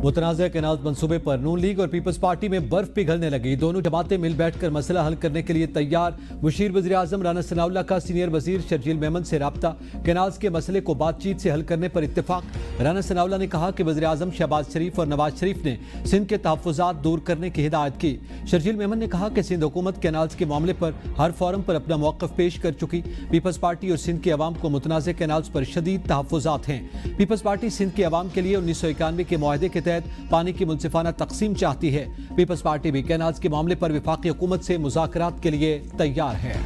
मुतनाज़ा canal मंसूबे पर नून league और पीपल्स पार्टी में बर्फ पिघलने लगी। दोनों जमातें मिल बैठकर मसला हल करने के लिए तैयार। मुशीर वज़ीर-ए-आज़म राना सनाउल्लाह का सीनियर वजीर शर्जील मेमन से राब्ता। कैनाल्स के मसले को बातचीत से हल करने पर इत्तेफाक। राना सनाउल्लाह ने कहा कि वज़ीर-ए-आज़म शहबाज शरीफ और नवाज शरीफ ने सिंध के तहफ़्फ़ुज़ात दूर करने की हिदायत की। शर्जील मेमन ने कहा कि सिंध हुकूमत कैनाल्स के मामले पर हर फोरम पर अपना मौक़िफ़ पेश कर चुकी। पीपल्स पार्टी और सिंध के अवाम को मुतनाज़ा कैनाल्स पर शदीद तहफ़्फ़ुज़ात हैं। पीपल्स पार्टी सिंध के अवाम के लिए 1991 के मुआहदे के तहत पानी की मुनसिफाना तकसीम चाहती है। पीपल्स पार्टी भी कैनाल्स के मामले पर वफाकी हुकूमत से मुज़ाकरात के लिए तैयार है।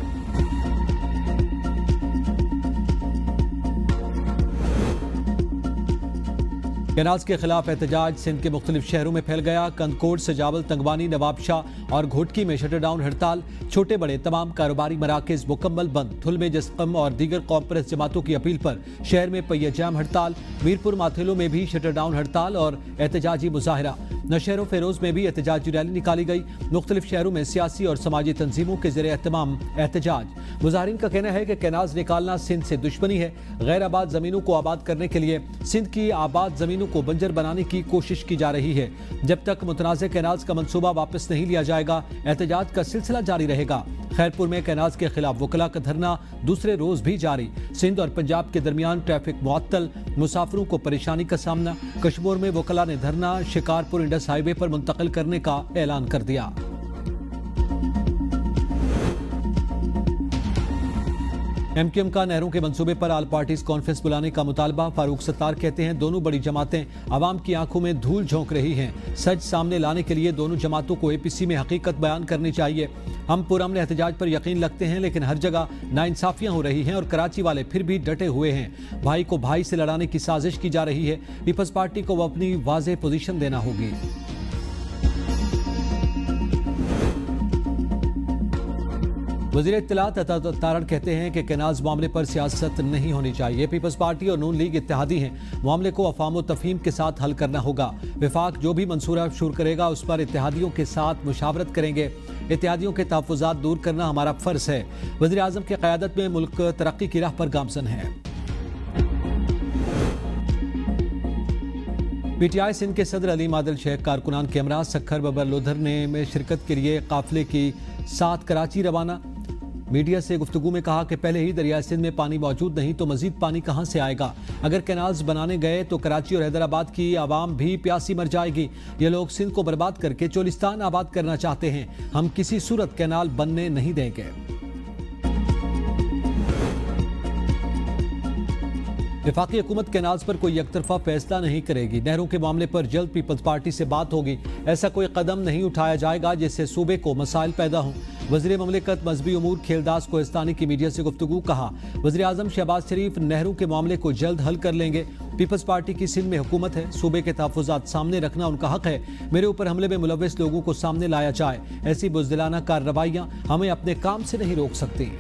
कैनाल्स के खिलाफ एहतजाज सिंध के मुख्तलिफ शहरों में फैल गया। कंदकोट, सजावल, तंगवानी, नवाबशाह और घोटकी में शटर डाउन हड़ताल। छोटे बड़े तमाम कारोबारी मराकज मुकम्मल बंद। थुल में जस्कम और दीगर कॉम्प्रेस जमातों की अपील पर शहर में पहिया जाम हड़ताल। मीरपुर माथेलो में भी शटर डाउन हड़ताल और एहतजाजी मुजाहरा। नौशहरों फेरोज में भी एहतजाजी रैली निकाली गई। मुख्तलिफ शहरों में सियासी और समाजी तंजीमों के ज़रिए एहतमाम एहतजाज। मुजाहिरीन का कहना है कि कैनाल्स निकालना सिंध से दुश्मनी है। गैर आबाद ज़मीनों को आबाद करने के लिए सिंध की आबाद ज़मीनों को बंजर बनाने की कोशिश की जा रही है। जब तक मुतनाज़ा कैनाल्स का मंसूबा वापस नहीं लिया जाएगा, एहतजाज का सिलसिला जारी रहेगा। खैरपुर में कैनाल्स के खिलाफ वकला का धरना दूसरे रोज भी जारी। सिंध और पंजाब के दरमियान ट्रैफिक मुअत्तल, मुसाफिरों को परेशानी का सामना। कश्मीर में वकला ने धरना शिकारपुर इंडस हाईवे पर मुंतकिल करने का ऐलान कर दिया। एमक्यूएम का नहरों के मंसूबे पर आल पार्टीज कॉन्फ्रेंस बुलाने का मुतालबा। फारूक सत्तार कहते हैं दोनों बड़ी जमातें आवाम की आंखों में धूल झोंक रही हैं। सच सामने लाने के लिए दोनों जमातों को एपीसी में हकीकत बयान करनी चाहिए। हम पुरअमन एहतजाज पर यकीन रखते हैं, लेकिन हर जगह नाइंसाफियां हो रही हैं और कराची वाले फिर भी डटे हुए हैं। भाई को भाई से लड़ाने की साजिश की जा रही है। पीपल्स पार्टी को अपनी वाज़ेह पोजीशन देना होगी। वज़ीर इत्तलात अता तारड़ कहते हैं कि कैनाल्स मामले पर सियासत नहीं होनी चाहिए। पीपल्स पार्टी और नून लीग इत्तेहादी हैं। मामले को अफ़ाम व तफ़हीम के साथ हल करना होगा। वफाक जो भी मंसूरा शुरू करेगा उस पर इत्तेहादियों के साथ मुशावरत करेंगे। इत्तेहादियों के तहफ़्फ़ुज़ात दूर करना हमारा फ़र्ज़ है। वज़ीर आज़म की क़यादत में मुल्क तरक्की की राह पर गामज़न है। पीटीआई सिंध के सदर अली मादल शेख कारकुनान के हमरा सखर बबर लोधर ने में शिरकत के लिए काफिले की साथ कराची रवाना। मीडिया से गुफ्तगू में कहा कि पहले ही दरिया सिंध में पानी मौजूद नहीं तो मजीद पानी कहां से आएगा। अगर कैनाल्स बनाने गए तो कराची और हैदराबाद की आवाम भी प्यासी मर जाएगी। ये लोग सिंध को बर्बाद करके चोलिस्तान आबाद करना चाहते हैं। हम किसी सूरत कैनाल बनने नहीं देंगे। वफाकी हुकूमत कैनाल्स पर कोई एकतरफा फैसला नहीं करेगी। नहरों के मामले पर जल्द पीपल्स पार्टी से बात होगी। ऐसा कोई कदम नहीं उठाया जाएगा जिससे सूबे को मसाइल पैदा हों। वज़ीर ममलिकत मजहबी उमूर खेलदास कोहिस्तानी की मीडिया से गुफ्तगू कहा, वज़ीर आज़म शहबाज शरीफ नहरों के मामले को जल्द हल कर लेंगे। पीपल्स पार्टी की सिंध में हुकूमत है। सूबे के तहफ़्फ़ुज़ात सामने रखना उनका हक है। मेरे ऊपर हमले में मुलव्वस लोगों को सामने लाया जाए। ऐसी बुज़दिलाना कार्रवाइयाँ हमें अपने काम से नहीं रोक सकती।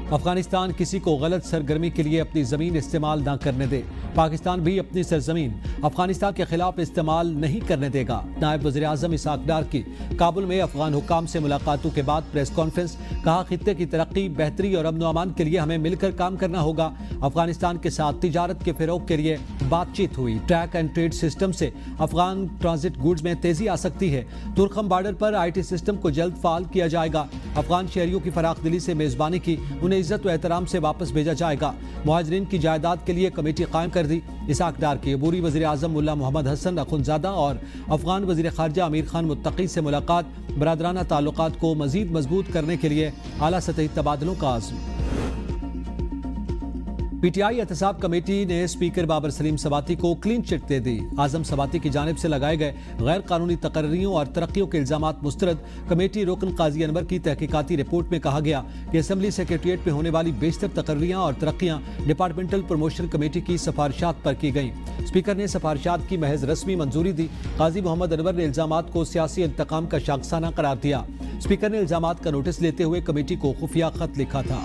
अफगानिस्तान किसी को गलत सरगर्मी के लिए अपनी ज़मीन इस्तेमाल ना करने दे। पाकिस्तान भी अपनी सरजमीन अफगानिस्तान के खिलाफ इस्तेमाल नहीं करने देगा। नायब वज़ीर आज़म इसाक डार की काबुल में अफगान हुकाम से मुलाकातों के बाद प्रेस कॉन्फ्रेंस। कहा, खित्ते की तरक्की, बेहतरी और अमन व अमान के लिए हमें मिलकर काम करना होगा। अफगानिस्तान के साथ तिजारत के फ़रोग़ के लिए बातचीत हुई। ट्रैक एंड ट्रेड सिस्टम से अफगान ट्रांजिट गुड्स में तेज़ी आ सकती है। तुर्खम बॉर्डर पर IT सिस्टम को जल्द फाल किया जाएगा। अफगान शहरियों की फराख दिली से मेज़बानी की, उन्हें इज्जत व एहतराम से वापस भेजा जाएगा। मुहाजिरीन की जायदाद के लिए कमेटी कायम कर दी। इसाक डार की अबूरी वज़ीर आज़म मुल्ला मोहम्मद हसन अखुनज़ादा और अफगान वज़ीर ख़ारजा अमीर खान मुत्तकी से मुलाकात। बरादराना ताल्लुकात को मज़ीद मजबूत करने के लिए आला सतही तबादलों का आज़म। पीटीआई एहतसाब कमेटी ने स्पीकर बाबर सलीम सबाती को क्लीन चिट दे दी। आजम सबाती की जानिब से लगाए गए गैर कानूनी तकर्रियों और तरक्कियों के इल्जामात मुस्तरद। कमेटी रुकन काजी अनवर की तहकीकाती रिपोर्ट में कहा गया कि असम्बली सेक्रेटरीट में होने वाली बेशतर तकर्रियां और तरक्कियां डिपार्टमेंटल प्रमोशन कमेटी की सिफारिशात पर की गई। स्पीकर ने सिफारिशात की महज रस्मी मंजूरी दी। काजी मोहम्मद अनवर ने इल्जामात को सियासी इंतकाम का शाखसाना करार दिया। स्पीकर ने इल्जामात का नोटिस लेते हुए कमेटी को खुफिया खत लिखा था।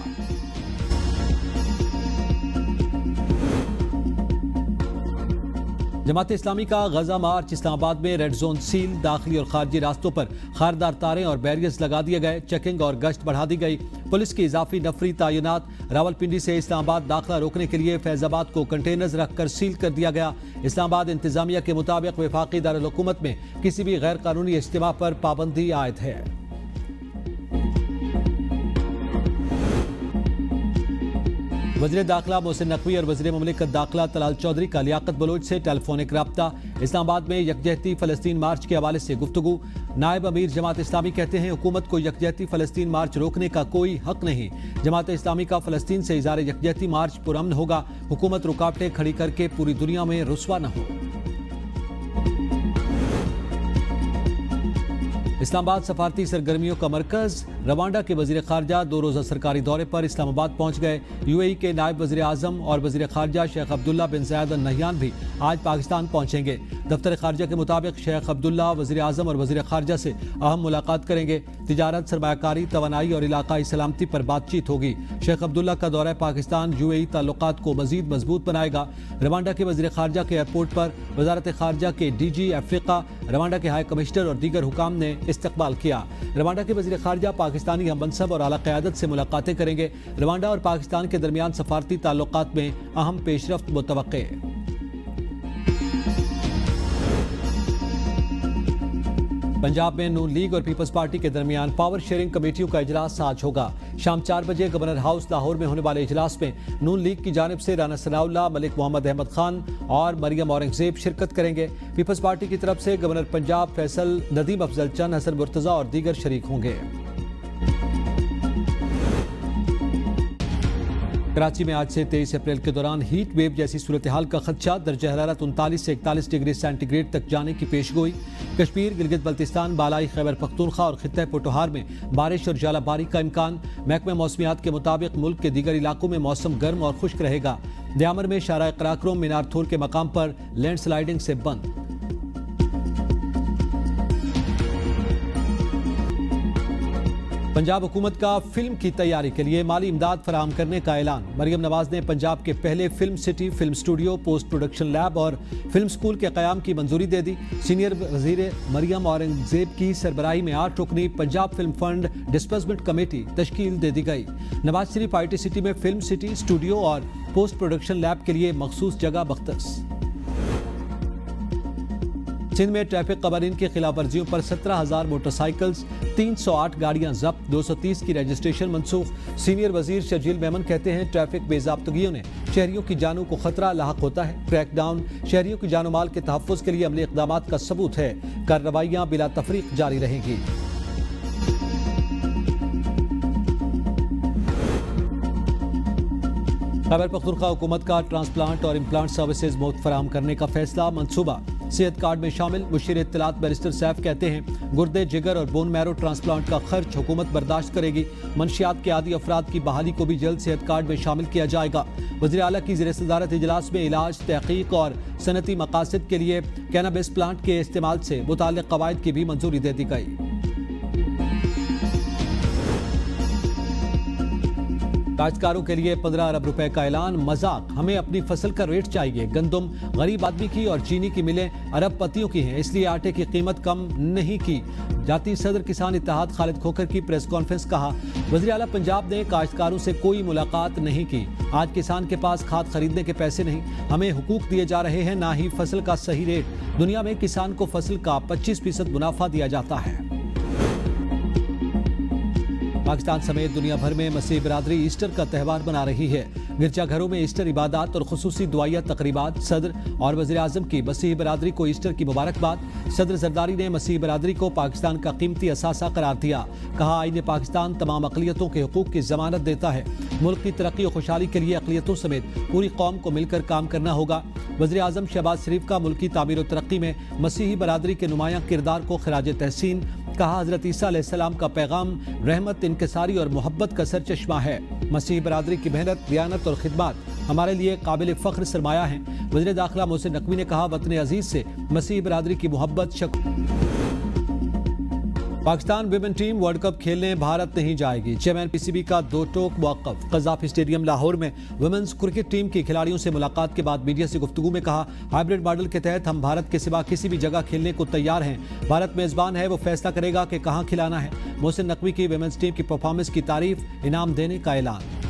जमात इस्लामी का गजा मार्च इस्लामाबाद में रेड जोन सील, दाखिली और खारजी रास्तों पर खारदार तारें और बैरियर्स लगा दिए गए। चेकिंग और गश्त बढ़ा दी गई। पुलिस की इजाफी नफरी तैनात। रावलपिंडी से इस्लामाबाद दाखिला रोकने के लिए फैजाबाद को कंटेनर्स रखकर सील कर दिया गया। इस्लामाबाद इंतजामिया के मुताबिक वफाकी दारुल हुकूमत में किसी भी गैर कानूनी इज्तिमा पर पाबंदी आयद है। वज़ीर दाखिला मोहसिन नकवी और वज़ीर मुमलिकत दाखिला तलाल चौधरी का लियाकत बलोच से टेलीफोनिक रब्ता। इस्लामाबाद में यकजहती फ़लस्तीन मार्च के हवाले से गुफ्तगू। नायब अमीर जमात इस्लामी कहते हैं हुकूमत को यकजहती फ़लस्तीन मार्च रोकने का कोई हक नहीं। जमात इस्लामी का फ़लस्तीन से इज़हार यकजहती मार्च पुरअमन होगा। हुकूमत रुकावटें खड़ी करके पूरी दुनिया में रुस्वा न हो। इस्लामाबाद सफारती सरगर्मियों का मरकज। रवांडा के वज़ीर ख़ारजा 2 रोज़ा सरकारी दौरे पर इस्लामाबाद पहुँच गए। यूएई के नायब वज़ीर आज़म और वज़ीर ख़ारजा शेख अब्दुल्ला बिन ज़ायद अल नहयान भी आज पाकिस्तान पहुँचेंगे। दफ्तर ख़ारजा के मुताबिक शेख अब्दुल्ला वज़ीर आज़म और वज़ीर ख़ारजा से अहम मुलाकात करेंगे। तिजारत, सरमायाकारी, तवानाई और इलाकाई सलामती पर बातचीत होगी। शेख अब्दुल्ला का दौरा पाकिस्तान यूएई ताल्लुकात को मज़ीद मजबूत बनाएगा। रवांडा के वज़ीर ख़ारजा के एयरपोर्ट पर वज़ारत ख़ारजा के DG अफ्रीका, रवांडा के हाई कमिश्नर और दीगर हुकाम ने इस्तकबाल किया। रवांडा के वज़ीर ख़ारजा पाकिस्तानी हम मनसब और आला क़यादत से मुलाकातें करेंगे। रवांडा और पाकिस्तान के दरमियान सफारती ताल्लुकात में अहम पेशरफ्त मुतवक्के। पंजाब में नून लीग और पीपल्स पार्टी के दरमियान पावर शेयरिंग कमेटियों का इजलास आज होगा। शाम 4 बजे गवर्नर हाउस लाहौर में होने वाले इजलास में नून लीग की जानिब से राना सनाउल्लाह, मलिक मोहम्मद अहमद खान और मरियम औरंगजेब शिरकत करेंगे। पीपल्स पार्टी की तरफ से गवर्नर पंजाब फैसल, नदीम अफजल चंद, हसन मुर्तजा और दीगर शरीक होंगे। कराची में आज से 23 अप्रैल के दौरान हीट वेव जैसी सूरत हाल का खदशा। दर्जा हरारत 39 से 41 डिग्री सेंटीग्रेड तक जाने की पेशगोई। कश्मीर, गिलगित बल्तिस्तान, बालाई खैबर पख्तूनख्वा और खित्ता पटोहार में बारिश और जालाबारी का इम्कान। महकमा मौसमियात के मुताबिक मुल्क के दीगर इलाकों में मौसम गर्म और खुश्क रहेगा। दयामर में शाहराह कराक्रम मीनार थोर के मकाम पर लैंडस्लाइडिंग से बंद। पंजाब हुकूमत का फिल्म की तैयारी के लिए माली इमदाद फराहम करने का ऐलान। मरियम नवाज ने पंजाब के पहले film city, film studio, post production lab और फिल्म स्कूल के क़याम की मंजूरी दे दी। सीनियर वज़ीर मरियम औरंगजेब की सरबराही में 8 रुकनी Punjab film fund disbursement committee तश्कील दे दी गई। नवाज शरीफ IT सिटी में फिल्म सिटी, स्टूडियो और पोस्ट प्रोडक्शन लैब के लिए मखसूस जगह बख्तस। सिंध में ट्रैफिक कवानीन की खिलाफ वर्जियों पर 17,000 मोटरसाइकिल्स, 308 गाड़ियां जब्त, 230 की रजिस्ट्रेशन मनसूख। सीनियर वजीर शर्जील मेमन कहते हैं ट्रैफिक बेज़ाब्तगियों ने शहरियों की जानों को खतरा लाहक होता है। क्रैकडाउन शहरियों की जानो माल के तहफ़्फ़ुज़ के लिए अमली इक़दामात का सबूत है। कार्रवाइयाँ बिला तफरीक जारी रहेंगी। खैबर पख्तूनख्वा हुकूमत का ट्रांसप्लांट और इम्प्लांट सर्विसेज मुफ्त फराहम करने का फैसला मंसूबा। सेहत कार्ड में शामिल। मुशीर इत्तलात बैरिस्टर सैफ कहते हैं गुर्दे, जिगर और बोन मैरो ट्रांसप्लांट का खर्च हुकूमत बर्दाश्त करेगी। मंशियात के आदी अफराद की बहाली को भी जल्द सेहत कार्ड में शामिल किया जाएगा। वज़ीर आला की ज़ेर सदारत इजलास में इलाज, तहकीक और सनती मकासद के लिए कैनाबिस प्लांट के इस्तेमाल से मुताल्लिक़ क़वाइद की भी मंजूरी दे दी गई। काश्तकारों के लिए 15 अरब रुपए का ऐलान। मजाक, हमें अपनी फसल का रेट चाहिए। गंदम गरीब आदमी की और चीनी की मिलें अरबपतियों की हैं, इसलिए आटे की कीमत कम नहीं की जाती। सदर किसान इत्तेहाद खालिद खोखर की प्रेस कॉन्फ्रेंस। कहा वज़ीर आला पंजाब ने काश्तकारों से कोई मुलाकात नहीं की। आज किसान के पास खाद खरीदने के पैसे नहीं। हमें हुकूक दिए जा रहे हैं, ना ही फसल का सही रेट। दुनिया में किसान को फसल का 25% मुनाफा दिया जाता है। पाकिस्तान समेत दुनिया भर में मसीह बिरादरी ईस्टर का त्यौहार मना रही है। गिरजाघरों में ईस्टर इबादत और खुसूसी दुआया तकरीबात। सदर और वज़ीर आज़म की मसीह बिरादरी को ईस्टर की मुबारकबाद। सदर जरदारी ने मसीह बिरादरी को पाकिस्तान का कीमती असासा करार दिया। कहा आईन पाकिस्तान तमाम अक़लियतों के हुकूक की ज़मानत देता है। मुल्क की तरक्की और खुशहाली के लिए अक़लियतों समेत पूरी कौम को मिलकर काम करना होगा। वज़ीर आज़म शहबाज शरीफ का मुल्क की तामीर और तरक्की में मसीही बरादरी के नुमायां किरदार को खिराज तहसीन। कहा हज़रत ईसा अलैहिस्सलाम का पैगाम रहमत, इनकिसारी और मोहब्बत का सरचश्मा है। मसीही बरादरी की मेहनत, दियानत और खिदमत हमारे लिए काबिल फ़ख्र सरमाया है। वज़ीर दाखिला मोहसिन नकवी ने कहा वतन अजीज़ से मसीही बरादरी की मोहब्बत Pakistan women team world cup खेलने भारत नहीं जाएगी। चेयरमैन पीसीबी का दो टोक मौक़िफ़। कज़ाफ़ी स्टेडियम लाहौर में वुमेन्स क्रिकेट टीम की खिलाड़ियों से मुलाकात के बाद मीडिया से गुफ्तगू में कहा, हाइब्रिड मॉडल के तहत हम भारत के सिवा किसी भी जगह खेलने को तैयार हैं। भारत मेज़बान है, वो फैसला करेगा कि कहाँ खिलाना है। मोहसिन नकवी की वुमेन्स टीम की परफॉर्मेंस की तारीफ, इनाम देने का ऐलान।